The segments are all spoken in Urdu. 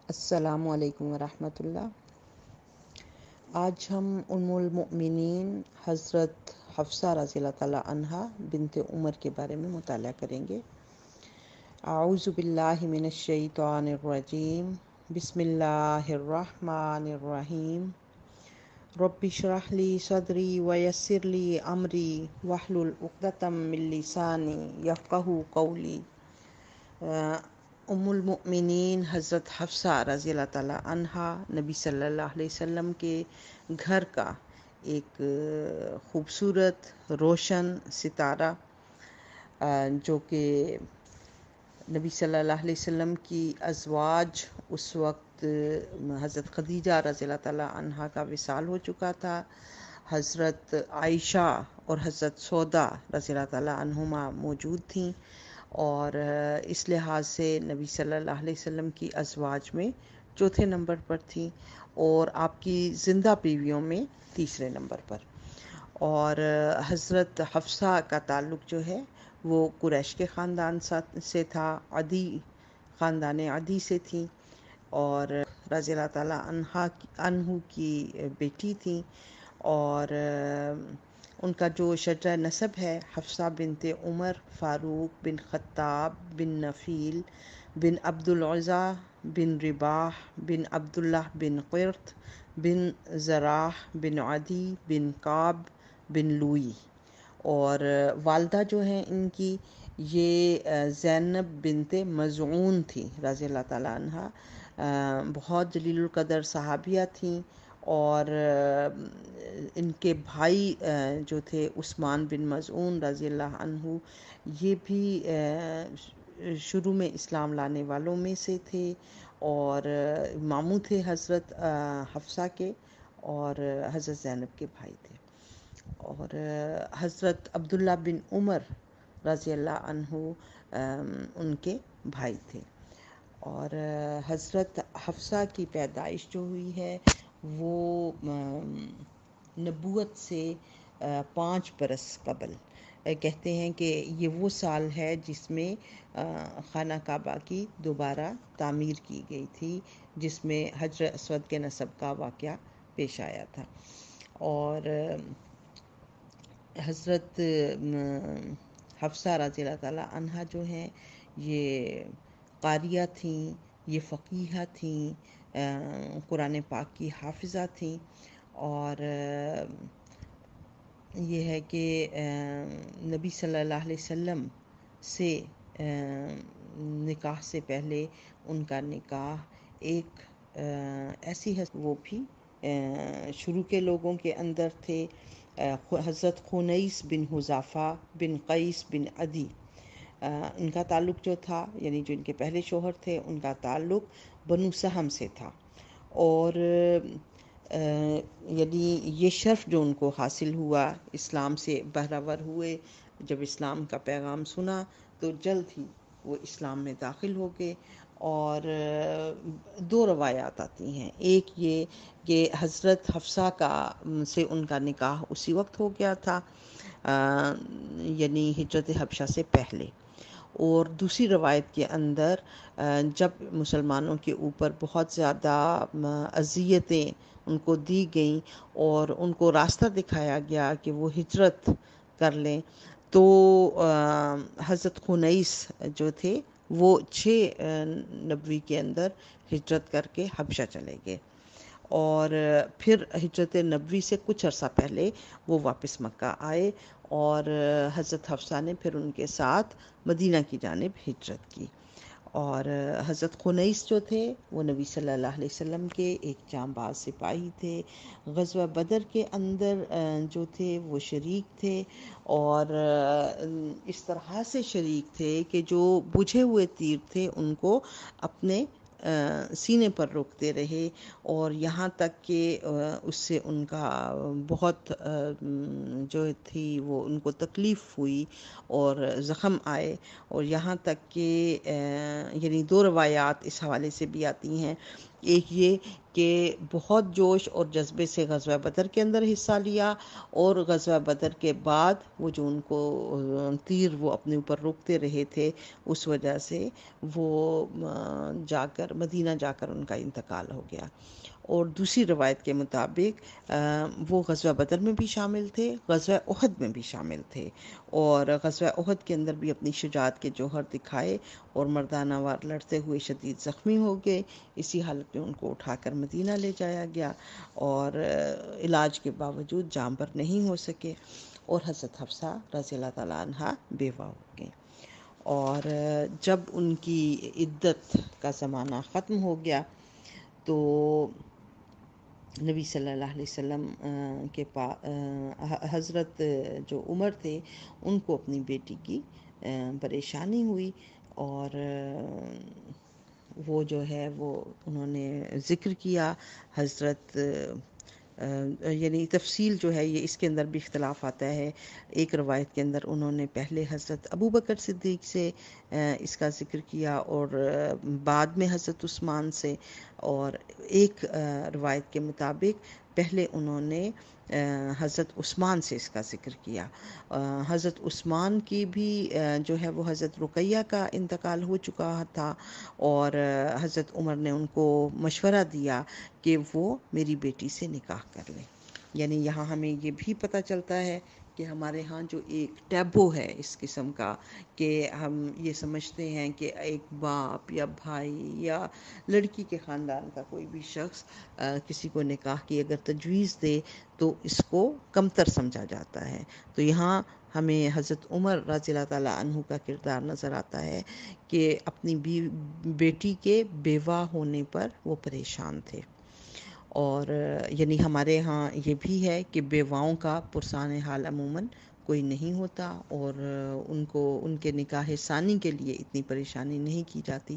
السلام علیکم ورحمۃ اللہ۔ آج ہم ام المؤمنین حضرت حفصہ رضی اللہ تعالی عنہا بنت عمر کے بارے میں مطالعہ کریں گے۔ اعوذ باللہ من الشیطان الرجیم، بسم اللہ الرحمن الرحیم۔ رب اشرح لی صدری ویسر لی امری واحلل عقدۃ من لسانی یفقہوا قولی۔ ام المؤمنین حضرت حفصہ رضی اللہ تعالیٰ عنہا نبی صلی اللہ علیہ وسلم کے گھر کا ایک خوبصورت روشن ستارہ، جو کہ نبی صلی اللہ علیہ وسلم کی ازواج اس وقت حضرت خدیجہ رضی اللہ تعالیٰ عنہا کا وصال ہو چکا تھا، حضرت عائشہ اور حضرت سودا رضی اللہ تعالیٰ عنہما موجود تھیں، اور اس لحاظ سے نبی صلی اللہ علیہ وسلم کی ازواج میں چوتھے نمبر پر تھیں، اور آپ کی زندہ بیویوں میں تیسرے نمبر پر۔ اور حضرت حفصہ کا تعلق جو ہے وہ قریش کے خاندان سے تھا، عدی خاندان عدی سے تھیں، اور رضی اللہ تعالیٰ عنہ کی بیٹی تھیں، اور ان کا جو شجرہ نسب ہے حفصہ بنت عمر فاروق بن خطاب بن نفیل بن عبد العزیٰ بن رباح بن عبداللہ بن قرط بن زراح بن عدی بن کعب بن لوئی، اور والدہ جو ہیں ان کی یہ زینب بنت مظعون تھی رضی اللہ تعالیٰ عنہ، بہت جلیل القدر صحابیہ تھیں، اور ان کے بھائی جو تھے عثمان بن مظعون رضی اللہ عنہ، یہ بھی شروع میں اسلام لانے والوں میں سے تھے، اور ماموں تھے حضرت حفصہ کے، اور حضرت زینب کے بھائی تھے، اور حضرت عبداللہ بن عمر رضی اللہ عنہ ان کے بھائی تھے۔ اور حضرت حفصہ کی پیدائش جو ہوئی ہے وہ نبوت سے 5 برس قبل، کہتے ہیں کہ یہ وہ سال ہے جس میں خانہ کعبہ کی دوبارہ تعمیر کی گئی تھی، جس میں حجر اسود کے نصب کا واقعہ پیش آیا تھا، اور حضرت حفصہ رضی اللہ تعالیٰ عنہا جو ہیں یہ قاریہ تھیں، یہ فقیہہ تھیں، قرآن پاک کی حافظہ تھیں، اور یہ ہے کہ نبی صلی اللہ علیہ وسلم سے نکاح سے پہلے ان کا نکاح ایک ایسی وہ بھی شروع کے لوگوں کے اندر تھے، حضرت خنیس بن حذافہ بن قیس بن عدی، ان کا تعلق جو تھا، یعنی جو ان کے پہلے شوہر تھے ان کا تعلق بنو سہم سے تھا، اور یعنی یہ شرف جو ان کو حاصل ہوا، اسلام سے بہرور ہوئے، جب اسلام کا پیغام سنا تو جلد ہی وہ اسلام میں داخل ہو گئے، اور 2 روایات آتی ہیں، ایک یہ کہ حضرت حفصہ سے ان کا نکاح اسی وقت ہو گیا تھا، یعنی ہجرت حبشہ سے پہلے، اور دوسری روایت کے اندر جب مسلمانوں کے اوپر بہت زیادہ اذیتیں ان کو دی گئیں اور ان کو راستہ دکھایا گیا کہ وہ ہجرت کر لیں، تو حضرت خنیس جو تھے وہ 6 نبوی کے اندر ہجرت کر کے حبشہ چلے گئے، اور پھر ہجرت نبوی سے کچھ عرصہ پہلے وہ واپس مکہ آئے، اور حضرت حفصہ نے پھر ان کے ساتھ مدینہ کی جانب ہجرت کی، اور حضرت خنیس جو تھے وہ نبی صلی اللہ علیہ وسلم کے ایک جانباز سپاہی تھے، غزوہ بدر کے اندر جو تھے وہ شریک تھے، اور اس طرح سے شریک تھے کہ جو بجھے ہوئے تیر تھے ان کو اپنے سینے پر روکتے رہے، اور یہاں تک کہ اس سے ان کا بہت جو تھی وہ ان کو تکلیف ہوئی اور زخم آئے، اور یہاں تک کہ یعنی 2 روایات اس حوالے سے بھی آتی ہیں ایک یہ کہ بہت جوش اور جذبے سے غزوہ بدر کے اندر حصہ لیا، اور غزوہ بدر کے بعد وہ جو ان کو تیر وہ اپنے اوپر روکتے رہے تھے، اس وجہ سے وہ جا کر مدینہ جا کر ان کا انتقال ہو گیا۔ اور دوسری روایت کے مطابق وہ غزوہ بدر میں بھی شامل تھے، غزوہ احد میں بھی شامل تھے، اور غزوہ احد کے اندر بھی اپنی شجاعت کے جوہر دکھائے اور مردانہ وار لڑتے ہوئے شدید زخمی ہو گئے۔ اسی حالت میں ان کو اٹھا کر مدینہ لے جایا گیا، اور علاج کے باوجود جاں بر نہیں ہو سکے، اور حضرت حفصہ رضی اللہ تعالیٰ عنہ بیوہ ہو گئیں۔ اور جب ان کی عدت کا زمانہ ختم ہو گیا تو نبی صلی اللہ علیہ وسلم کے حضرت جو عمر تھے ان کو اپنی بیٹی کی پریشانی ہوئی، اور وہ جو ہے وہ انہوں نے ذکر کیا حضرت یعنی تفصیل جو ہے یہ اس کے اندر بھی اختلاف آتا ہے۔ ایک روایت کے اندر انہوں نے پہلے حضرت ابو بکر صدیق سے اس کا ذکر کیا، اور بعد میں حضرت عثمان سے، اور ایک روایت کے مطابق پہلے انہوں نے حضرت عثمان سے اس کا ذکر کیا۔ حضرت عثمان کی بھی جو ہے وہ حضرت رقیہ کا انتقال ہو چکا تھا، اور حضرت عمر نے ان کو مشورہ دیا کہ وہ میری بیٹی سے نکاح کر لیں۔ یعنی یہاں ہمیں یہ بھی پتہ چلتا ہے کہ ہمارے ہاں جو ایک ٹیبو ہے اس قسم کا، کہ ہم یہ سمجھتے ہیں کہ ایک باپ یا بھائی یا لڑکی کے خاندان کا کوئی بھی شخص کسی کو نکاح کی اگر تجویز دے تو اس کو کمتر سمجھا جاتا ہے۔ تو یہاں ہمیں حضرت عمر رضی اللہ تعالیٰ عنہ کا کردار نظر آتا ہے کہ اپنی بیٹی کے بیوہ ہونے پر وہ پریشان تھے، اور یعنی ہمارے ہاں یہ بھی ہے کہ بیواؤں کا پرسان حال عموماً کوئی نہیں ہوتا، اور ان کو ان کے نکاح ثانی کے لیے اتنی پریشانی نہیں کی جاتی،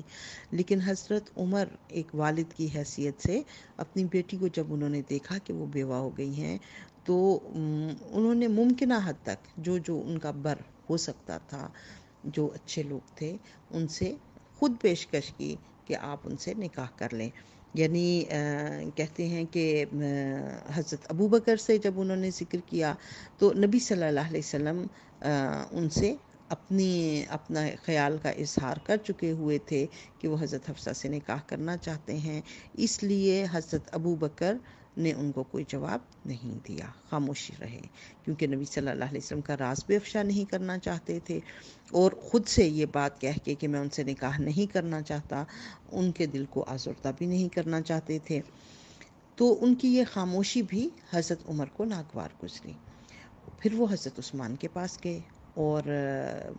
لیکن حضرت عمر ایک والد کی حیثیت سے اپنی بیٹی کو جب انہوں نے دیکھا کہ وہ بیوہ ہو گئی ہیں تو انہوں نے ممکنہ حد تک جو ان کا بر ہو سکتا تھا، جو اچھے لوگ تھے، ان سے خود پیشکش کی کہ آپ ان سے نکاح کر لیں۔ یعنی کہتے ہیں کہ حضرت ابو بکر سے جب انہوں نے ذکر کیا تو نبی صلی اللہ علیہ وسلم ان سے اپنا خیال کا اظہار کر چکے ہوئے تھے کہ وہ حضرت حفصہ سے نکاح کرنا چاہتے ہیں، اس لیے حضرت ابو بکر نے ان کو کوئی جواب نہیں دیا، خاموشی رہے، کیونکہ نبی صلی اللہ علیہ وسلم کا راز بھی افشا نہیں کرنا چاہتے تھے، اور خود سے یہ بات کہہ کے کہ میں ان سے نکاح نہیں کرنا چاہتا، ان کے دل کو آزردہ بھی نہیں کرنا چاہتے تھے۔ تو ان کی یہ خاموشی بھی حضرت عمر کو ناگوار گزری۔ پھر وہ حضرت عثمان کے پاس گئے اور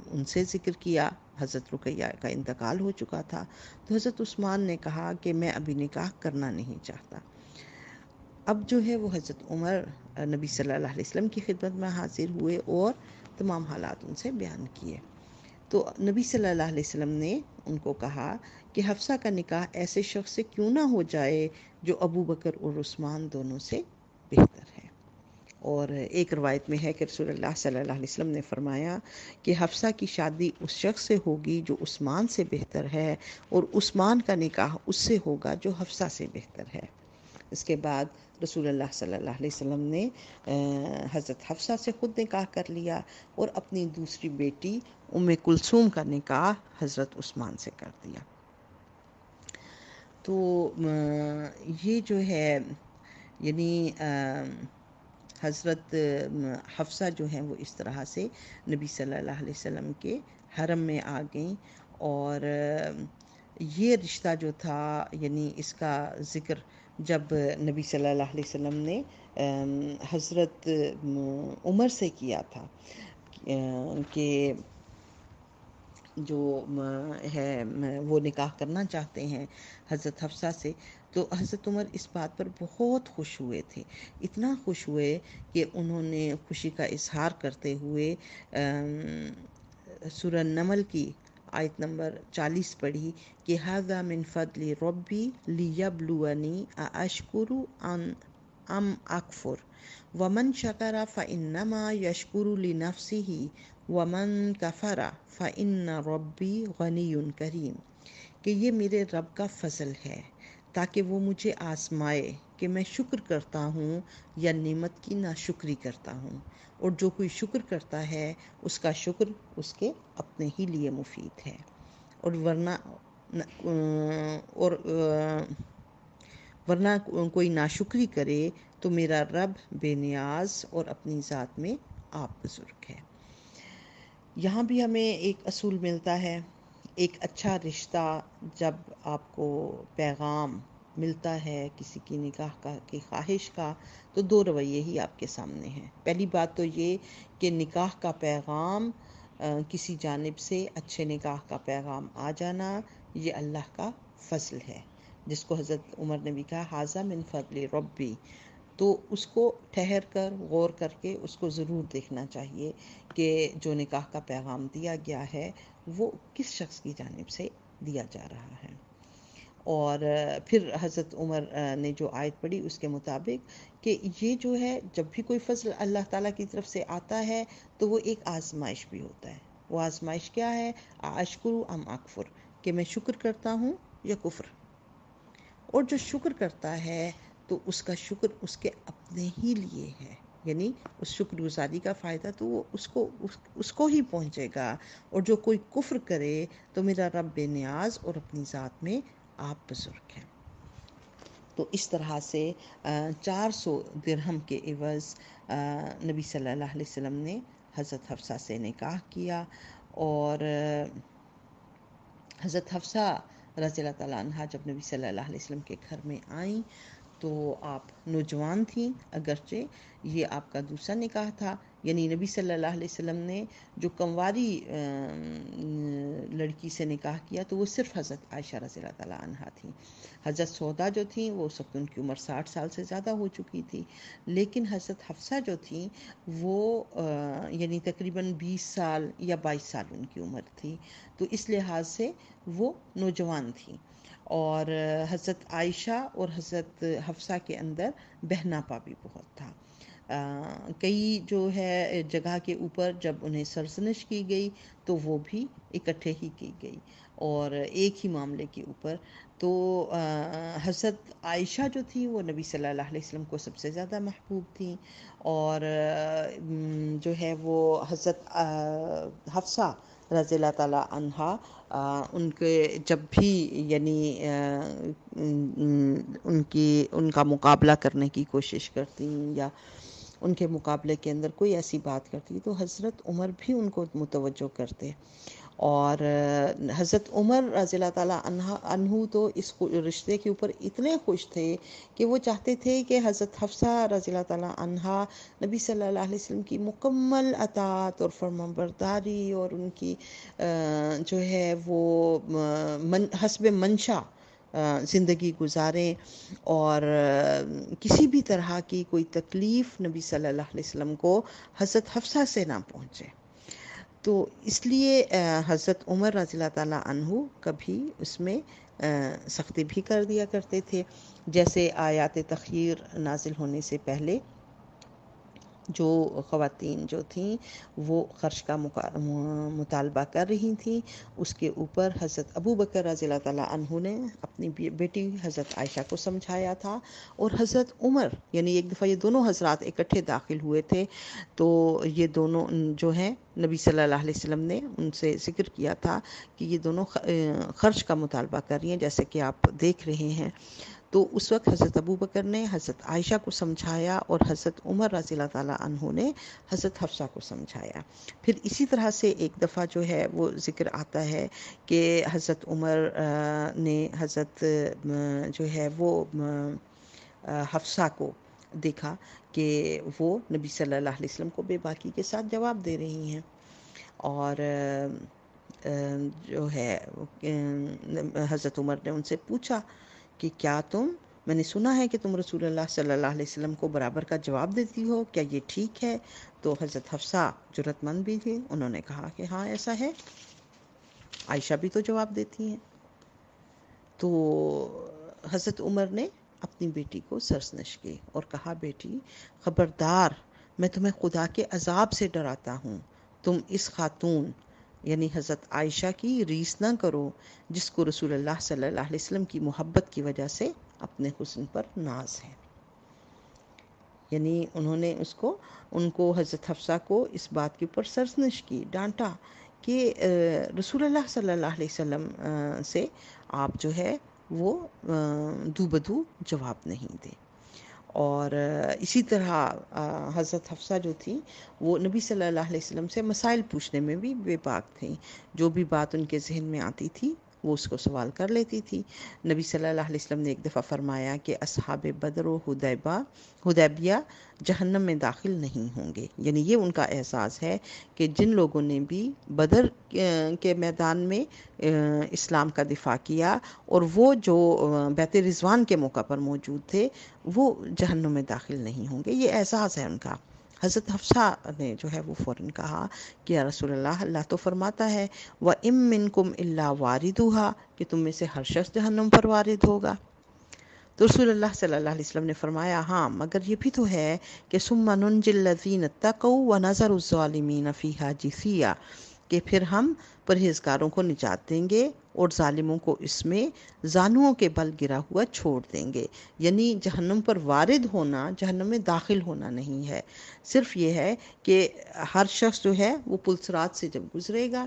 ان سے ذکر کیا، حضرت رقیہ کا انتقال ہو چکا تھا، تو حضرت عثمان نے کہا کہ میں ابھی نکاح کرنا نہیں چاہتا۔ اب جو ہے وہ حضرت عمر نبی صلی اللہ علیہ وسلم کی خدمت میں حاضر ہوئے اور تمام حالات ان سے بیان کیے، تو نبی صلی اللہ علیہ وسلم نے ان کو کہا کہ حفصہ کا نکاح ایسے شخص سے کیوں نہ ہو جائے جو ابو بکر اور عثمان دونوں سے بہتر ہے۔ اور ایک روایت میں ہے کہ رسول اللہ صلی اللہ علیہ وسلم نے فرمایا کہ حفصہ کی شادی اس شخص سے ہوگی جو عثمان سے بہتر ہے، اور عثمان کا نکاح اس سے ہوگا جو حفصہ سے بہتر ہے۔ اس کے بعد رسول اللہ صلی اللہ علیہ وسلم نے حضرت حفصہ سے خود نکاح کر لیا، اور اپنی دوسری بیٹی ام کلثوم کا نکاح حضرت عثمان سے کر دیا۔ تو یہ جو ہے یعنی حضرت حفصہ جو ہیں وہ اس طرح سے نبی صلی اللہ علیہ وسلم کے حرم میں آ گئیں، اور یہ رشتہ جو تھا یعنی اس کا ذکر جب نبی صلی اللہ علیہ وسلم نے حضرت عمر سے کیا تھا کہ جو ہے وہ نکاح کرنا چاہتے ہیں حضرت حفصہ سے، تو حضرت عمر اس بات پر بہت خوش ہوئے تھے، اتنا خوش ہوئے کہ انہوں نے خوشی کا اظہار کرتے ہوئے سورہ نمل کی آیت نمبر 40 پڑھی کہ ھذا من فضل ربی لیبلونی ااشکر ام اکفر ومن شکر فانما یشکر لنفسہ ومن کفر فإن ربی غنی کریم، کہ یہ میرے رب کا فضل ہے تاکہ وہ مجھے آزمائے کہ میں شکر کرتا ہوں یا نعمت کی ناشکری کرتا ہوں، اور جو کوئی شکر کرتا ہے اس کا شکر اس کے اپنے ہی لیے مفید ہے، اور ورنہ کوئی ناشکری کرے تو میرا رب بے نیاز اور اپنی ذات میں آپ بزرگ ہے۔ یہاں بھی ہمیں ایک اصول ملتا ہے، ایک اچھا رشتہ جب آپ کو پیغام ملتا ہے کسی کی نکاح کی خواہش کا، تو دو رویے ہی آپ کے سامنے ہیں۔ پہلی بات تو یہ کہ نکاح کا پیغام کسی جانب سے اچھے نکاح کا پیغام آ جانا یہ اللہ کا فضل ہے، جس کو حضرت عمر نے بھی کہا ھذا من فضل ربی، تو اس کو ٹھہر کر غور کر کے اس کو ضرور دیکھنا چاہیے کہ جو نکاح کا پیغام دیا گیا ہے وہ کس شخص کی جانب سے دیا جا رہا ہے۔ اور پھر حضرت عمر نے جو آیت پڑھی اس کے مطابق کہ یہ جو ہے جب بھی کوئی فضل اللہ تعالیٰ کی طرف سے آتا ہے تو وہ ایک آزمائش بھی ہوتا ہے۔ وہ آزمائش کیا ہے؟ اشکر ام اکفر، کہ میں شکر کرتا ہوں یا کفر۔ اور جو شکر کرتا ہے تو اس کا شکر اس کے اپنے ہی لیے ہے، یعنی اس شکر گزاری کا فائدہ تو وہ اس کو ہی پہنچے گا۔ اور جو کوئی کفر کرے تو میرا رب بے نیاز اور اپنی ذات میں آپ بزرگ ہیں۔ تو اس طرح سے 400 درہم کے عوض نبی صلی اللہ علیہ وسلم نے حضرت حفصہ سے نکاح کیا، اور حضرت حفصہ رضی اللہ تعالیٰ عنہ جب نبی صلی اللہ علیہ وسلم کے گھر میں آئیں تو آپ نوجوان تھیں، اگرچہ یہ آپ کا دوسرا نکاح تھا، یعنی نبی صلی اللہ علیہ وسلم نے جو کنواری لڑکی سے نکاح کیا تو وہ صرف حضرت عائشہ رضی اللہ تعالیٰ عنہا تھیں۔ حضرت سودا جو تھیں وہ اس وقت ان کی عمر 60 سال سے زیادہ ہو چکی تھی، لیکن حضرت حفصہ جو تھیں وہ یعنی تقریباً 20 سال یا 22 سال ان کی عمر تھی، تو اس لحاظ سے وہ نوجوان تھیں۔ اور حضرت عائشہ اور حضرت حفصہ کے اندر بہناپا بھی بہت تھا۔ کئی جو ہے جگہ کے اوپر جب انہیں سرزنش کی گئی تو وہ بھی اکٹھے ہی کی گئی، اور ایک ہی معاملے کے اوپر تو حضرت عائشہ جو تھی وہ نبی صلی اللہ علیہ وسلم کو سب سے زیادہ محبوب تھیں، اور جو ہے وہ حضرت حفصہ رضی اللہ تعالیٰ عنہا ان کے جب بھی یعنی ان کا مقابلہ کرنے کی کوشش کرتی یا ان کے مقابلے کے اندر کوئی ایسی بات کرتی تو حضرت عمر بھی ان کو متوجہ کرتے، اور حضرت عمر رضی اللہ تعالیٰ عنہ تو اس رشتے کے اوپر اتنے خوش تھے کہ وہ چاہتے تھے کہ حضرت حفصہ رضی اللہ تعالیٰ عنہا نبی صلی اللہ علیہ وسلم کی مکمل اطاعت اور فرمانبرداری اور ان کی جو ہے وہ حسب منشا زندگی گزاریں، اور کسی بھی طرح کی کوئی تکلیف نبی صلی اللہ علیہ وسلم کو حضرت حفصہ سے نہ پہنچے۔ تو اس لیے حضرت عمر رضی اللہ تعالیٰ عنہ کبھی اس میں سختی بھی کر دیا کرتے تھے، جیسے آیات تخیر نازل ہونے سے پہلے جو خواتین جو تھیں وہ خرچ کا مطالبہ کر رہی تھیں، اس کے اوپر حضرت ابو بکر رضی اللہ تعالیٰ عنہ نے اپنی بیٹی حضرت عائشہ کو سمجھایا تھا، اور حضرت عمر یعنی ایک دفعہ یہ دونوں حضرات اکٹھے داخل ہوئے تھے تو یہ دونوں جو ہیں نبی صلی اللہ علیہ وسلم نے ان سے ذکر کیا تھا کہ یہ دونوں خرچ کا مطالبہ کر رہی ہیں جیسے کہ آپ دیکھ رہے ہیں۔ تو اس وقت حضرت ابو بکر نے حضرت عائشہ کو سمجھایا اور حضرت عمر رضی اللہ تعالیٰ عنہ نے حضرت حفصہ کو سمجھایا۔ پھر اسی طرح سے ایک دفعہ جو ہے وہ ذکر آتا ہے کہ حضرت عمر نے حضرت جو ہے وہ حفصہ کو دیکھا کہ وہ نبی صلی اللہ علیہ وسلم کو بے باکی کے ساتھ جواب دے رہی ہیں، اور جو ہے حضرت عمر نے ان سے پوچھا کہ کیا میں نے سنا ہے کہ تم رسول اللہ صلی اللہ علیہ وسلم کو برابر کا جواب دیتی ہو، کیا یہ ٹھیک ہے؟ تو حضرت حفصہ جرأت مند بھی تھی، انہوں نے کہا کہ ہاں ایسا ہے، عائشہ بھی تو جواب دیتی ہیں۔ تو حضرت عمر نے اپنی بیٹی کو سرزنش کی اور کہا بیٹی خبردار، میں تمہیں خدا کے عذاب سے ڈراتا ہوں، تم اس خاتون یعنی حضرت عائشہ کی ریس نہ کرو جس کو رسول اللہ صلی اللہ علیہ وسلم کی محبت کی وجہ سے اپنے حسن پر ناز ہے. یعنی انہوں نے ان کو حضرت حفصہ کو اس بات کے اوپر سرزنش کی، ڈانٹا کہ رسول اللہ صلی اللہ علیہ وسلم سے آپ جو ہے وہ دو بدو جواب نہیں دیں. اور اسی طرح حضرت حفصہ جو تھی وہ نبی صلی اللہ علیہ وسلم سے مسائل پوچھنے میں بھی بے باک تھیں. جو بھی بات ان کے ذہن میں آتی تھی وہ اس کو سوال کر لیتی تھی. نبی صلی اللہ علیہ وسلم نے ایک دفعہ فرمایا کہ اصحاب بدر و حدیبیہ جہنم میں داخل نہیں ہوں گے. یعنی یہ ان کا احساس ہے کہ جن لوگوں نے بھی بدر کے میدان میں اسلام کا دفاع کیا اور وہ جو بیت رضوان کے موقع پر موجود تھے وہ جہنم میں داخل نہیں ہوں گے. یہ احساس ہے ان کا. حضرت حفصہ نے جو ہے وہ فوراً کہا کہ یا رسول اللہ تو فرماتا ہے وَإِن مِّنكُمْ إِلَّا وَارِدُهَا کہ تم میں سے ہر شخص جہنم پر وارد ہوگا. تو رسول اللہ صلی اللہ علیہ وسلم نے فرمایا ہاں مگر یہ بھی تو ہے کہ ثُمَّ نُنْجِي الَّذِينَ اتَّقَوْا وَنَذَرُ الظَّالِمِينَ فِيهَا جِثِيًّا کہ پھر ہم پرہیزگاروں کو نجات دیں گے اور ظالموں کو اس میں زانوؤں کے بل گرا ہوا چھوڑ دیں گے. یعنی جہنم پر وارد ہونا جہنم میں داخل ہونا نہیں ہے، صرف یہ ہے کہ ہر شخص جو ہے وہ پلسرات سے جب گزرے گا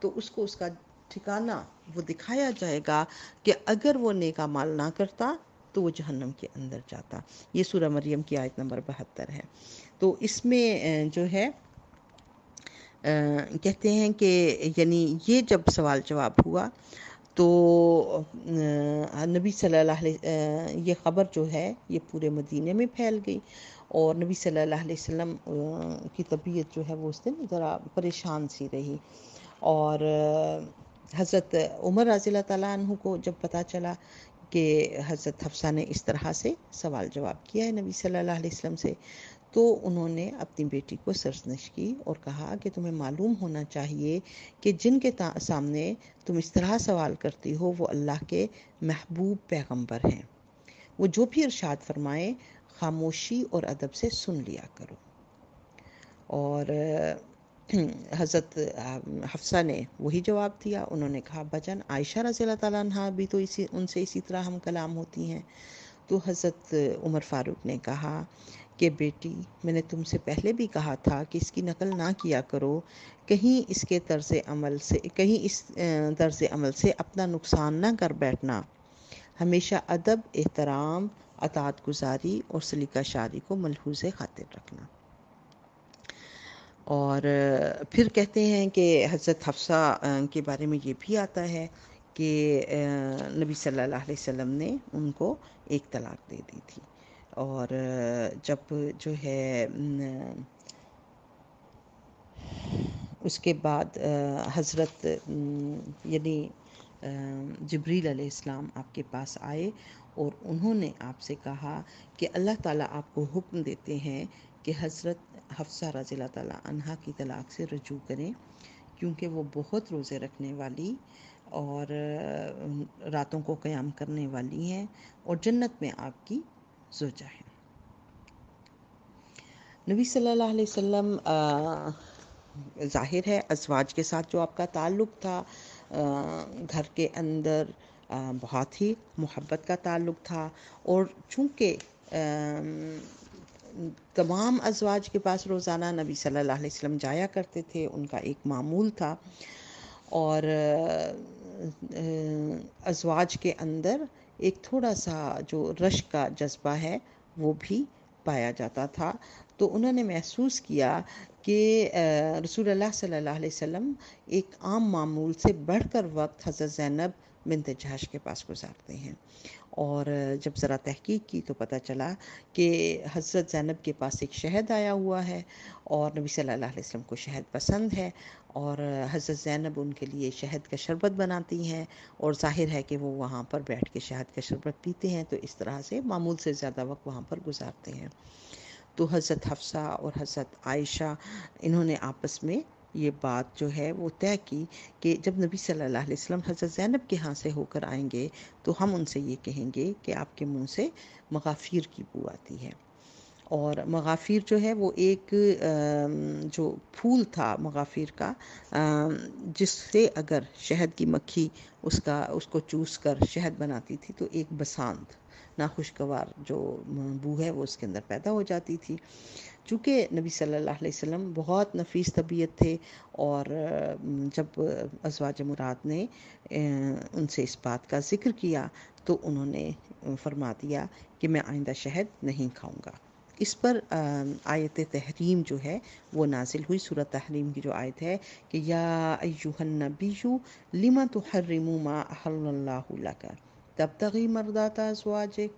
تو اس کو اس کا ٹھکانہ وہ دکھایا جائے گا کہ اگر وہ نیک اعمال نہ کرتا تو وہ جہنم کے اندر جاتا. یہ سورہ مریم کی آیت نمبر 72 ہے. تو اس میں جو ہے کہتے ہیں کہ یعنی یہ جب سوال جواب ہوا تو نبی صلی اللہ علیہ یہ خبر جو ہے یہ پورے مدینے میں پھیل گئی اور نبی صلی اللہ علیہ وسلم کی طبیعت جو ہے وہ اس دن ذرا پریشان سی رہی. اور حضرت عمر رضی اللہ تعالیٰ عنہ کو جب پتہ چلا کہ حضرت حفصہ نے اس طرح سے سوال جواب کیا ہے نبی صلی اللہ علیہ وسلم سے تو انہوں نے اپنی بیٹی کو سرزنش کی اور کہا کہ تمہیں معلوم ہونا چاہیے کہ جن کے سامنے تم اس طرح سوال کرتی ہو وہ اللہ کے محبوب پیغمبر ہیں. وہ جو بھی ارشاد فرمائیں خاموشی اور ادب سے سن لیا کرو. اور حضرت حفصہ نے وہی جواب دیا. انہوں نے کہا بجن عائشہ رضی اللہ تعالیٰ عنہ بھی تو ان سے اسی طرح ہم کلام ہوتی ہیں. تو حضرت عمر فاروق نے کہا کہ بیٹی میں نے تم سے پہلے بھی کہا تھا کہ اس کی نقل نہ کیا کرو، کہیں اس طرز عمل سے اپنا نقصان نہ کر بیٹھنا. ہمیشہ ادب، احترام، اطاعت گزاری اور سلیقہ شعری کو ملحوظ خاطر رکھنا. اور پھر کہتے ہیں کہ حضرت حفصہ کے بارے میں یہ بھی آتا ہے کہ نبی صلی اللہ علیہ وسلم نے ان کو ایک طلاق دے دی تھی. اور جب جو ہے اس کے بعد حضرت یعنی جبریل علیہ السلام آپ کے پاس آئے اور انہوں نے آپ سے کہا کہ اللہ تعالیٰ آپ کو حکم دیتے ہیں کہ حضرت حفصہ رضی اللہ تعالیٰ عنہا کی طلاق سے رجوع کریں کیونکہ وہ بہت روزے رکھنے والی اور راتوں کو قیام کرنے والی ہیں اور جنت میں آپ کی زوجہ ہیں. نبی صلی اللہ علیہ وسلم ظاہر ہے ازواج کے ساتھ جو آپ کا تعلق تھا گھر کے اندر بہت ہی محبت کا تعلق تھا. اور چونکہ تمام ازواج کے پاس روزانہ نبی صلی اللہ علیہ وسلم جایا کرتے تھے، ان کا ایک معمول تھا. اور ازواج کے اندر ایک تھوڑا سا جو رشک کا جذبہ ہے وہ بھی پایا جاتا تھا. تو انہوں نے محسوس کیا کہ رسول اللہ صلی اللہ علیہ وسلم ایک عام معمول سے بڑھ کر وقت حضرت زینب بنت جہش کے پاس گزارتے ہیں. اور جب ذرا تحقیق کی تو پتہ چلا کہ حضرت زینب کے پاس ایک شہد آیا ہوا ہے اور نبی صلی اللہ علیہ وسلم کو شہد پسند ہے اور حضرت زینب ان کے لیے شہد کا شربت بناتی ہیں اور ظاہر ہے کہ وہ وہاں پر بیٹھ کے شہد کا شربت پیتے ہیں. تو اس طرح سے معمول سے زیادہ وقت وہاں پر گزارتے ہیں. تو حضرت حفصہ اور حضرت عائشہ انہوں نے آپس میں یہ بات جو ہے وہ طے کی کہ جب نبی صلی اللہ علیہ وسلم حضرت زینب کے ہاں سے ہو کر آئیں گے تو ہم ان سے یہ کہیں گے کہ آپ کے منہ سے مغافیر کی بو آتی ہے. اور مغافیر جو ہے وہ ایک جو پھول تھا مغافیر کا، جس سے اگر شہد کی مکھی اس کو چوس کر شہد بناتی تھی تو ایک بسانت ناخوشگوار جو بو ہے وہ اس کے اندر پیدا ہو جاتی تھی۔ چونکہ نبی صلی اللہ علیہ وسلم بہت نفیس طبیعت تھے، اور جب ازواج مراد نے ان سے اس بات کا ذکر کیا تو انہوں نے فرما دیا کہ میں آئندہ شہد نہیں کھاؤں گا۔ اس پر آیت تحریم جو ہے وہ نازل ہوئی، سورۃ تحریم کی جو آیت ہے کہ یا ایھا النبی لما تحرم ما احل اللہ لک تبتغی مرضات ازواجک،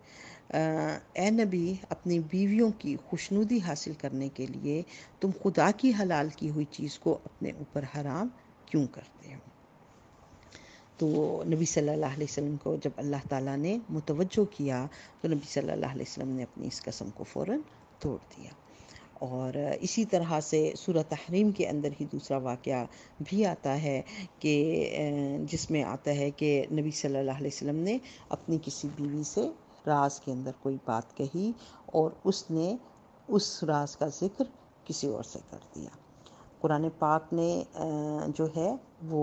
اے نبی اپنی بیویوں کی خوشنودی حاصل کرنے کے لیے تم خدا کی حلال کی ہوئی چیز کو اپنے اوپر حرام کیوں کرتے ہو؟ تو نبی صلی اللہ علیہ وسلم کو جب اللہ تعالیٰ نے متوجہ کیا تو نبی صلی اللہ علیہ وسلم نے اپنی اس قسم کو فوراً توڑ دیا۔ اور اسی طرح سے سورہ تحریم کے اندر ہی دوسرا واقعہ بھی آتا ہے کہ جس میں آتا ہے کہ نبی صلی اللہ علیہ وسلم نے اپنی کسی بیوی سے راز کے اندر کوئی بات کہی اور اس نے اس راز کا ذکر کسی اور سے کر دیا۔ قرآن پاک نے جو ہے وہ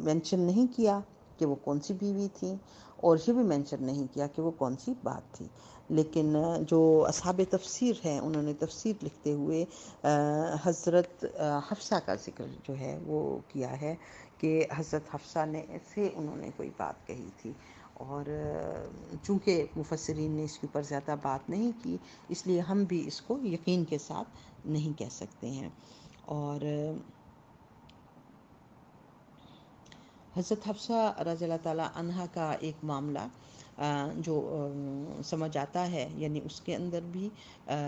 مینشن نہیں کیا کہ وہ کون سی بیوی تھی، اور یہ بھی مینشن نہیں کیا کہ وہ کون سی بات تھی، لیکن جو اصحاب تفسیر ہیں انہوں نے تفسیر لکھتے ہوئے حضرت حفصہ کا ذکر جو ہے وہ کیا ہے کہ حضرت حفصہ نے سے انہوں نے کوئی بات کہی تھی، اور چونکہ مفسرین نے اس کے اوپر زیادہ بات نہیں کی اس لیے ہم بھی اس کو یقین کے ساتھ نہیں کہہ سکتے ہیں۔ اور حضرت حفصہ رضی اللہ تعالیٰ عنہا کا ایک معاملہ جو سمجھ آتا ہے، یعنی اس کے اندر بھی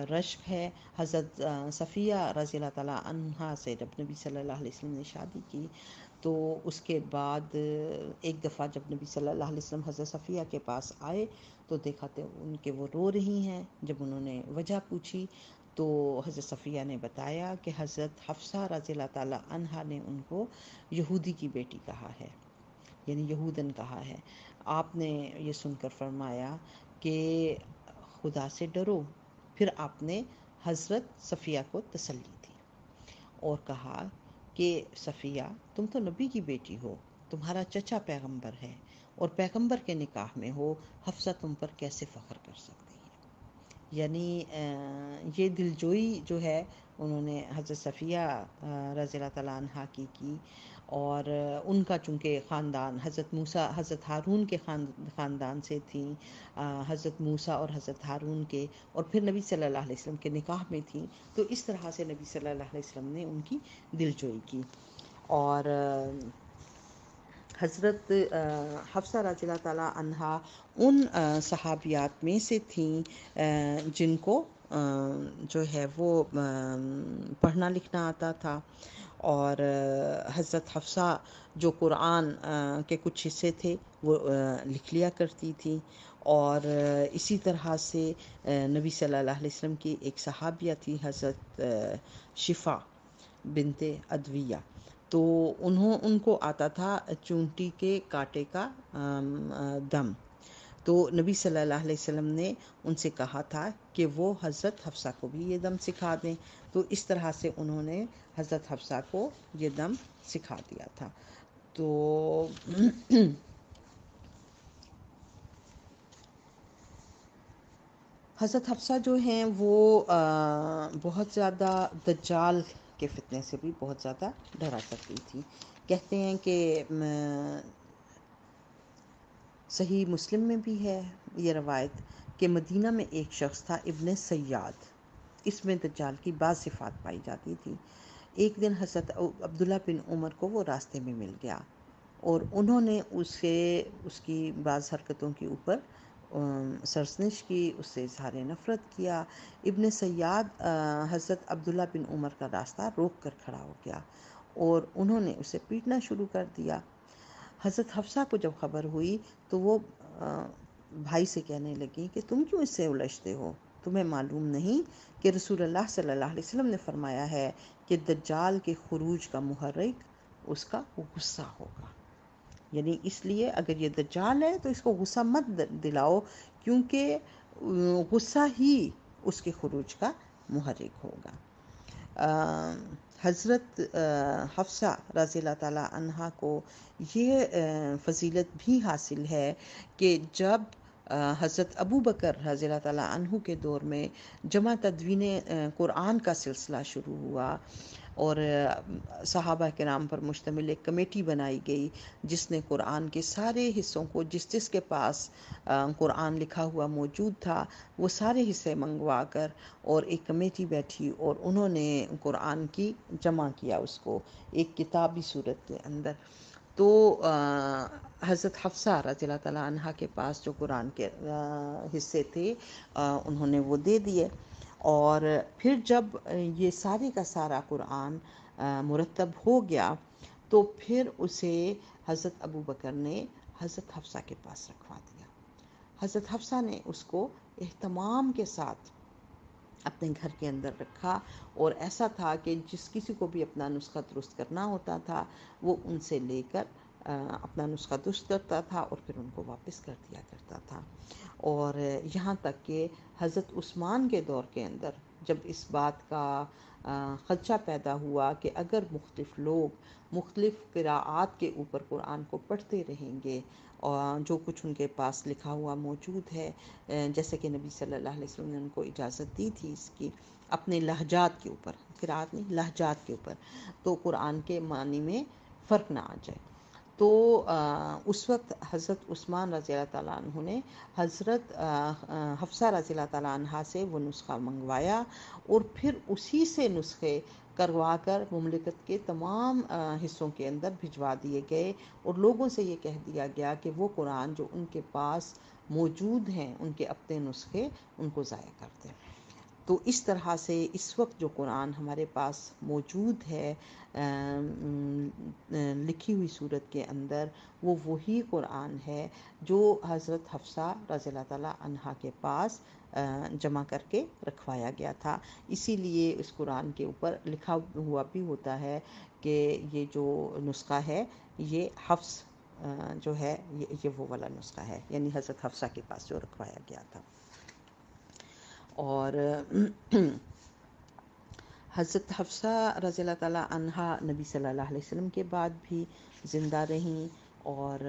رشک ہے۔ حضرت صفیہ رضی اللہ تعالیٰ عنہا سے جب نبی صلی اللہ علیہ وسلم نے شادی کی تو اس کے بعد ایک دفعہ جب نبی صلی اللہ علیہ وسلم حضرت صفیہ کے پاس آئے تو دیکھا تو ان کے وہ رو رہی ہیں۔ جب انہوں نے وجہ پوچھی تو حضرت صفیہ نے بتایا کہ حضرت حفصہ رضی اللہ تعالیٰ عنہا نے ان کو یہودی کی بیٹی کہا ہے، یعنی یہودن کہا ہے۔ آپ نے یہ سن کر فرمایا کہ خدا سے ڈرو۔ پھر آپ نے حضرت صفیہ کو تسلی دی اور کہا کہ صفیہ تم تو نبی کی بیٹی ہو، تمہارا چچا پیغمبر ہے اور پیغمبر کے نکاح میں ہو، حفصہ تم پر کیسے فخر کر سکتی ہے؟ یعنی یہ دلجوئی جو ہے انہوں نے حضرت صفیہ رضی اللہ تعالیٰ عنہا کی، اور ان کا چونکہ خاندان حضرت ہارون کے خاندان سے تھیں، حضرت موسیٰ اور حضرت ہارون کے، اور پھر نبی صلی اللہ علیہ وسلم کے نکاح میں تھیں، تو اس طرح سے نبی صلی اللہ علیہ وسلم نے ان کی دلجوئی کی۔ اور حضرت حفصہ رضی اللہ تعالیٰ عنہا ان صحابیات میں سے تھیں جن کو جو ہے وہ پڑھنا لکھنا آتا تھا، اور حضرت حفصہ جو قرآن کے کچھ حصے تھے وہ لکھ لیا کرتی تھی، اور اسی طرح سے نبی صلی اللہ علیہ وسلم کی ایک صحابیہ تھی حضرت شفا بنت ادویہ، تو ان کو آتا تھا چونٹی کے کانٹے کا دم، تو نبی صلی اللہ علیہ وسلم نے ان سے کہا تھا کہ وہ حضرت حفصہ کو بھی یہ دم سکھا دیں، تو اس طرح سے انہوں نے حضرت حفصہ کو یہ دم سکھا دیا تھا۔ تو حضرت حفصہ جو ہیں وہ بہت زیادہ دجال کے فتنے سے بھی بہت زیادہ ڈرا کرتی تھی۔ کہتے ہیں کہ صحیح مسلم میں بھی ہے یہ روایت کہ مدینہ میں ایک شخص تھا ابن سیاد، اس میں دجال کی بعض صفات پائی جاتی تھی۔ ایک دن حضرت عبداللہ بن عمر کو وہ راستے میں مل گیا اور انہوں نے اس کی بعض حرکتوں کے اوپر سرزنش کی، اس سے اظہار نفرت کیا۔ ابن سیاد حضرت عبداللہ بن عمر کا راستہ روک کر کھڑا ہو گیا اور انہوں نے اسے پیٹنا شروع کر دیا۔ حضرت حفصہ کو جب خبر ہوئی تو وہ بھائی سے کہنے لگی کہ تم کیوں اس سے الجھتے ہو؟ تمہیں معلوم نہیں کہ رسول اللہ صلی اللہ علیہ وسلم نے فرمایا ہے کہ دجال کے خروج کا محرک اس کا غصہ ہوگا، یعنی اس لیے اگر یہ دجال ہے تو اس کو غصہ مت دلاؤ، کیونکہ غصہ ہی اس کے خروج کا محرک ہوگا۔ حضرت حفصہ رضی اللہ تعالیٰ عنہا کو یہ فضیلت بھی حاصل ہے کہ جب حضرت ابو بکر رضی اللہ تعالیٰ عنہ کے دور میں جمع تدوین قرآن کا سلسلہ شروع ہوا اور صحابہ کرام پر مشتمل ایک کمیٹی بنائی گئی جس نے قرآن کے سارے حصوں کو جس کے پاس قرآن لکھا ہوا موجود تھا وہ سارے حصے منگوا کر اور ایک کمیٹی بیٹھی اور انہوں نے قرآن کی جمع کیا اس کو ایک کتابی صورت کے اندر۔ تو حضرت حفصہ رضی اللہ تعالیٰ عنہ کے پاس جو قرآن کے حصے تھے انہوں نے وہ دے دیے، اور پھر جب یہ سارے کا سارا قرآن مرتب ہو گیا تو پھر اسے حضرت ابو بکر نے حضرت حفصہ کے پاس رکھوا دیا۔ حضرت حفصہ نے اس کو اہتمام کے ساتھ اپنے گھر کے اندر رکھا، اور ایسا تھا کہ جس کسی کو بھی اپنا نسخہ درست کرنا ہوتا تھا وہ ان سے لے کر اپنا نسخہ درست کرتا تھا اور پھر ان کو واپس کر دیا کرتا تھا۔ اور یہاں تک کہ حضرت عثمان کے دور کے اندر جب اس بات کا خدشہ پیدا ہوا کہ اگر مختلف لوگ مختلف قراءات کے اوپر قرآن کو پڑھتے رہیں گے اور جو کچھ ان کے پاس لکھا ہوا موجود ہے، جیسے کہ نبی صلی اللہ علیہ وسلم نے ان کو اجازت دی تھی اس کی اپنے لہجات کے اوپر، قراءت نہیں لہجات کے اوپر، تو قرآن کے معنی میں فرق نہ آ جائے، تو اس وقت حضرت عثمان رضی اللہ تعالیٰ عنہ نے حضرت حفصہ رضی اللہ تعالیٰ عنہ سے وہ نسخہ منگوایا اور پھر اسی سے نسخے کروا کر مملکت کے تمام حصوں کے اندر بھجوا دیے گئے، اور لوگوں سے یہ کہہ دیا گیا کہ وہ قرآن جو ان کے پاس موجود ہیں ان کے اپنے نسخے ان کو ضائع کر دیں۔ تو اس طرح سے اس وقت جو قرآن ہمارے پاس موجود ہے لکھی ہوئی صورت کے اندر، وہ وہی قرآن ہے جو حضرت حفصہ رضی اللہ تعالیٰ عنہا کے پاس جمع کر کے رکھوایا گیا تھا۔ اسی لیے اس قرآن کے اوپر لکھا ہوا بھی ہوتا ہے کہ یہ جو نسخہ ہے یہ حفص جو ہے یہ وہ والا نسخہ ہے، یعنی حضرت حفصہ کے پاس جو رکھوایا گیا تھا۔ اور حضرت حفصہ رضی اللہ تعالیٰ عنہا نبی صلی اللہ علیہ وسلم کے بعد بھی زندہ رہیں، اور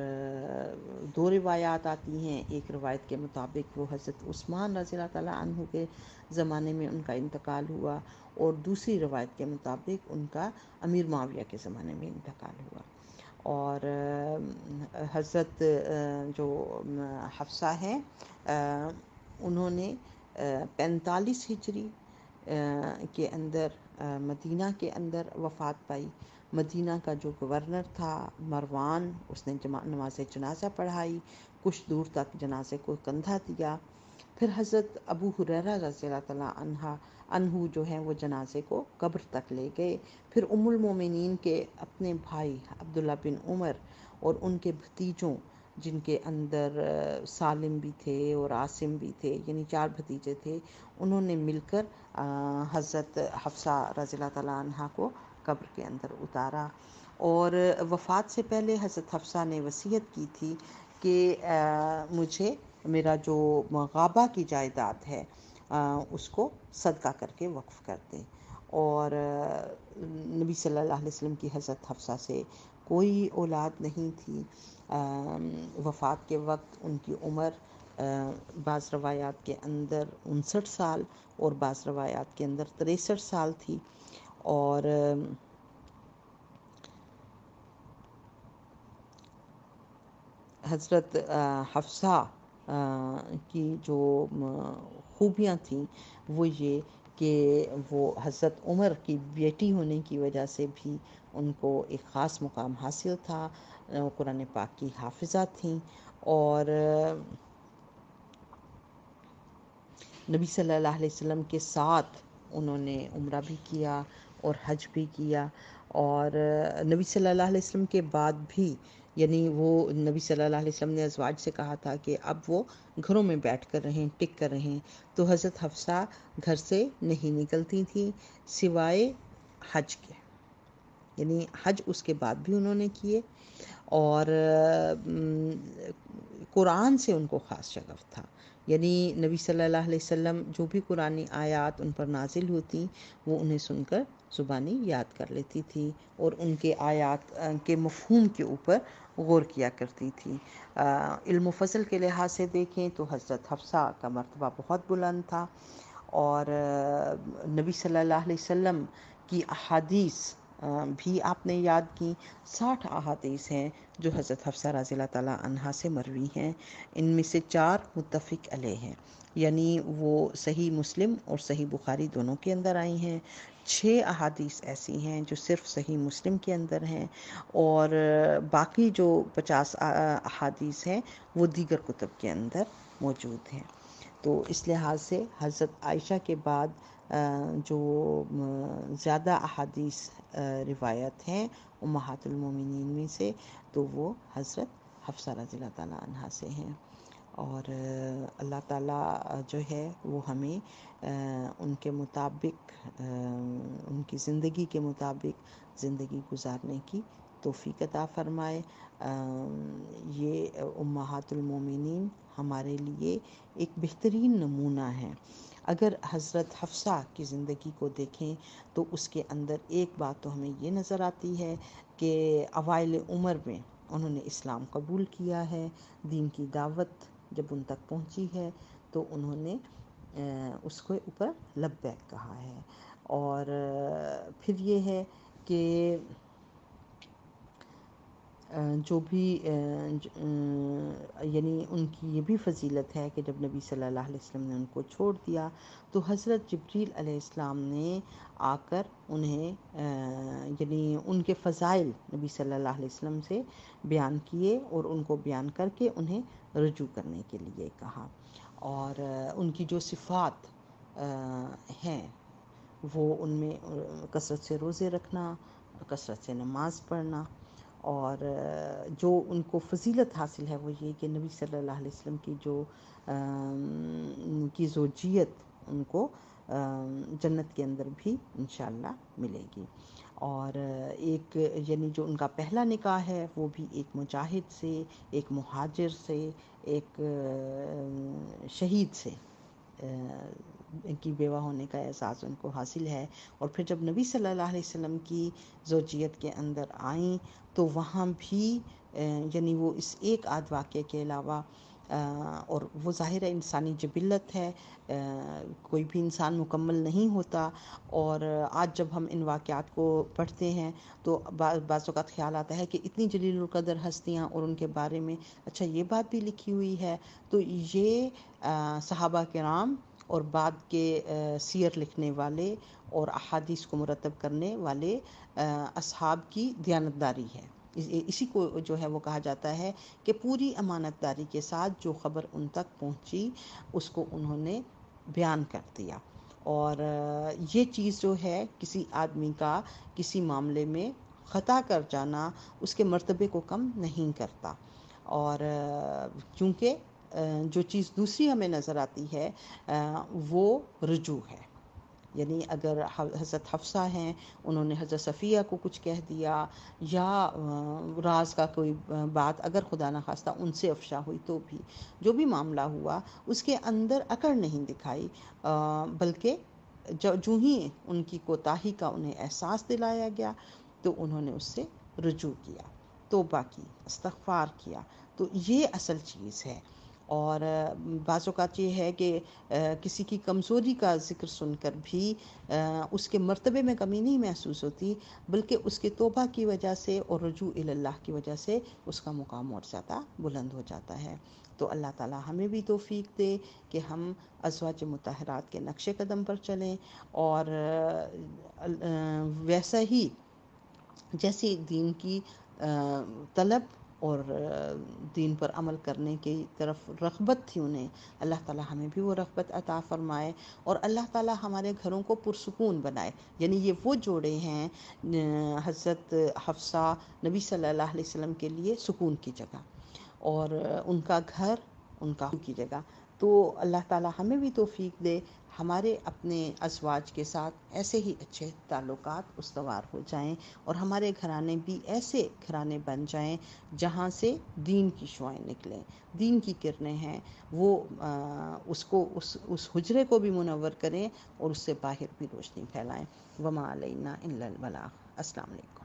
دو روایات آتی ہیں، ایک روایت کے مطابق وہ حضرت عثمان رضی اللہ تعالیٰ عنہ کے زمانے میں ان کا انتقال ہوا، اور دوسری روایت کے مطابق ان کا امیر معاویہ کے زمانے میں انتقال ہوا۔ اور حضرت جو حفصہ ہیں انہوں نے 45 ہجری کے اندر مدینہ کے اندر وفات پائی۔ مدینہ کا جو گورنر تھا مروان، اس نے نماز جنازہ پڑھائی، کچھ دور تک جنازے کو کندھا دیا، پھر حضرت ابو ہریرہ رضی اللہ تعالیٰ عنہ جو ہیں وہ جنازے کو قبر تک لے گئے، پھر ام المومنین کے اپنے بھائی عبداللہ بن عمر اور ان کے بھتیجوں جن کے اندر سالم بھی تھے اور عاصم بھی تھے، یعنی 4 بھتیجے تھے، انہوں نے مل کر حضرت حفصہ رضی اللہ تعالیٰ عنہ کو قبر کے اندر اتارا۔ اور وفات سے پہلے حضرت حفصہ نے وصیت کی تھی کہ مجھے میرا جو غابہ کی جائیداد ہے اس کو صدقہ کر کے وقف کر دیں، اور نبی صلی اللہ علیہ وسلم کی حضرت حفصہ سے کوئی اولاد نہیں تھی۔ وفات کے وقت ان کی عمر بعض روایات کے اندر 59 سال اور بعض روایات کے اندر 63 سال تھی، اور حضرت حفصہ کی جو خوبیاں تھیں وہ یہ کہ وہ حضرت عمر کی بیٹی ہونے کی وجہ سے بھی ان کو ایک خاص مقام حاصل تھا، قرآن پاک کی حافظہ تھیں، اور نبی صلی اللہ علیہ وسلم کے ساتھ انہوں نے عمرہ بھی کیا اور حج بھی کیا، اور نبی صلی اللہ علیہ وسلم کے بعد بھی، یعنی وہ نبی صلی اللہ علیہ وسلم نے ازواج سے کہا تھا کہ اب وہ گھروں میں بیٹھ کر رہیں، ٹک کر رہیں، تو حضرت حفصہ گھر سے نہیں نکلتی تھیں سوائے حج کے، یعنی حج اس کے بعد بھی انہوں نے کیے، اور قرآن سے ان کو خاص شغف تھا، یعنی نبی صلی اللہ علیہ وسلم جو بھی قرآنی آیات ان پر نازل ہوتی وہ انہیں سن کر زبانی یاد کر لیتی تھی اور ان کے آیات کے مفہوم کے اوپر غور کیا کرتی تھی۔ علم و فضل کے لحاظ سے دیکھیں تو حضرت حفصہ کا مرتبہ بہت بلند تھا، اور نبی صلی اللہ علیہ وسلم کی احادیث بھی آپ نے یاد کی، 60 احادیث ہیں جو حضرت حفصہ رضی اللہ تعالیٰ عنہا سے مروی ہیں، ان میں سے 4 متفق علیہ ہیں، یعنی وہ صحیح مسلم اور صحیح بخاری دونوں کے اندر آئی ہیں۔ 6 احادیث ایسی ہیں جو صرف صحیح مسلم کے اندر ہیں، اور باقی جو 50 احادیث ہیں وہ دیگر کتب کے اندر موجود ہیں۔ تو اس لحاظ سے حضرت عائشہ کے بعد جو زیادہ احادیث روایت ہیں امہات المومنین میں سے، تو وہ حضرت حفصہ رضی اللہ تعالیٰ عنہا سے ہیں، اور اللہ تعالیٰ جو ہے وہ ہمیں ان کے مطابق، ان کی زندگی کے مطابق زندگی گزارنے کی توفیق عطا فرمائے۔ یہ امہات المومنین ہمارے لیے ایک بہترین نمونہ ہے۔ اگر حضرت حفصہ کی زندگی کو دیکھیں تو اس کے اندر ایک بات تو ہمیں یہ نظر آتی ہے کہ اوائل عمر میں انہوں نے اسلام قبول کیا ہے، دین کی دعوت جب ان تک پہنچی ہے تو انہوں نے اس کے اوپر لبیک کہا ہے، اور پھر یہ ہے کہ جو بھی یعنی ان کی یہ بھی فضیلت ہے کہ جب نبی صلی اللہ علیہ وسلم نے ان کو چھوڑ دیا تو حضرت جبریل علیہ السلام نے آ کر انہیں یعنی ان کے فضائل نبی صلی اللہ علیہ وسلم سے بیان کیے اور ان کو بیان کر کے انہیں رجوع کرنے کے لیے کہا، اور ان کی جو صفات ہیں وہ ان میں کثرت سے روزے رکھنا، کثرت سے نماز پڑھنا، اور جو ان کو فضیلت حاصل ہے وہ یہ کہ نبی صلی اللہ علیہ وسلم کی جو ان کی زوجیت ان کو جنت کے اندر بھی انشاءاللہ ملے گی، اور ایک یعنی جو ان کا پہلا نکاح ہے وہ بھی ایک مجاہد سے، ایک مہاجر سے، ایک شہید سے ان کی بیوہ ہونے کا اعزاز ان کو حاصل ہے، اور پھر جب نبی صلی اللہ علیہ وسلم کی زوجیت کے اندر آئیں تو وہاں بھی یعنی وہ اس ایک آدھ واقعے کے علاوہ اور وہ ظاہر انسانی جبلت ہے، کوئی بھی انسان مکمل نہیں ہوتا، اور آج جب ہم ان واقعات کو پڑھتے ہیں تو بعض اوقات خیال آتا ہے کہ اتنی جلیل القدر ہستیاں اور ان کے بارے میں اچھا یہ بات بھی لکھی ہوئی ہے، تو یہ صحابہ کرام اور بعد کے سیر لکھنے والے اور احادیث کو مرتب کرنے والے اصحاب کی دیانتداری ہے۔ اسی کو جو ہے وہ کہا جاتا ہے کہ پوری امانت داری کے ساتھ جو خبر ان تک پہنچی اس کو انہوں نے بیان کر دیا، اور یہ چیز جو ہے کسی آدمی کا کسی معاملے میں خطا کر جانا اس کے مرتبے کو کم نہیں کرتا، اور کیونکہ جو چیز دوسری ہمیں نظر آتی ہے وہ رجوع ہے، یعنی اگر حضرت حفصہ ہیں انہوں نے حضرت صفیہ کو کچھ کہہ دیا یا راز کا کوئی بات اگر خدا نخواستہ ان سے افشا ہوئی تو بھی جو بھی معاملہ ہوا اس کے اندر اکڑ نہیں دکھائی، بلکہ جو ہی ان کی کوتاہی کا انہیں احساس دلایا گیا تو انہوں نے اس سے رجوع کیا، توبہ کی، استغفار کیا، تو یہ اصل چیز ہے۔ اور بعض اوقات یہ ہے کہ کسی کی کمزوری کا ذکر سن کر بھی اس کے مرتبے میں کمی نہیں محسوس ہوتی، بلکہ اس کے توبہ کی وجہ سے اور رجوع الی اللہ کی وجہ سے اس کا مقام اور زیادہ بلند ہو جاتا ہے۔ تو اللہ تعالی ہمیں بھی توفیق دے کہ ہم ازواج مطہرات کے نقش قدم پر چلیں، اور ویسا ہی جیسے دین کی طلب اور دین پر عمل کرنے کی طرف رغبت تھی انہیں، اللہ تعالی ہمیں بھی وہ رغبت عطا فرمائے، اور اللہ تعالی ہمارے گھروں کو پرسکون بنائے۔ یعنی یہ وہ جوڑے ہیں حضرت حفصہ نبی صلی اللہ علیہ وسلم کے لیے سکون کی جگہ، اور ان کا گھر ان کا کی جگہ، تو اللہ تعالی ہمیں بھی توفیق دے ہمارے اپنے ازواج کے ساتھ ایسے ہی اچھے تعلقات استوار ہو جائیں، اور ہمارے گھرانے بھی ایسے گھرانے بن جائیں جہاں سے دین کی شعائیں نکلیں، دین کی کرنیں ہیں، وہ اس کو اس حجرے کو بھی منور کریں اور اس سے باہر بھی روشنی پھیلائیں۔ وما علینا الا البلاغ۔ السلام علیکم۔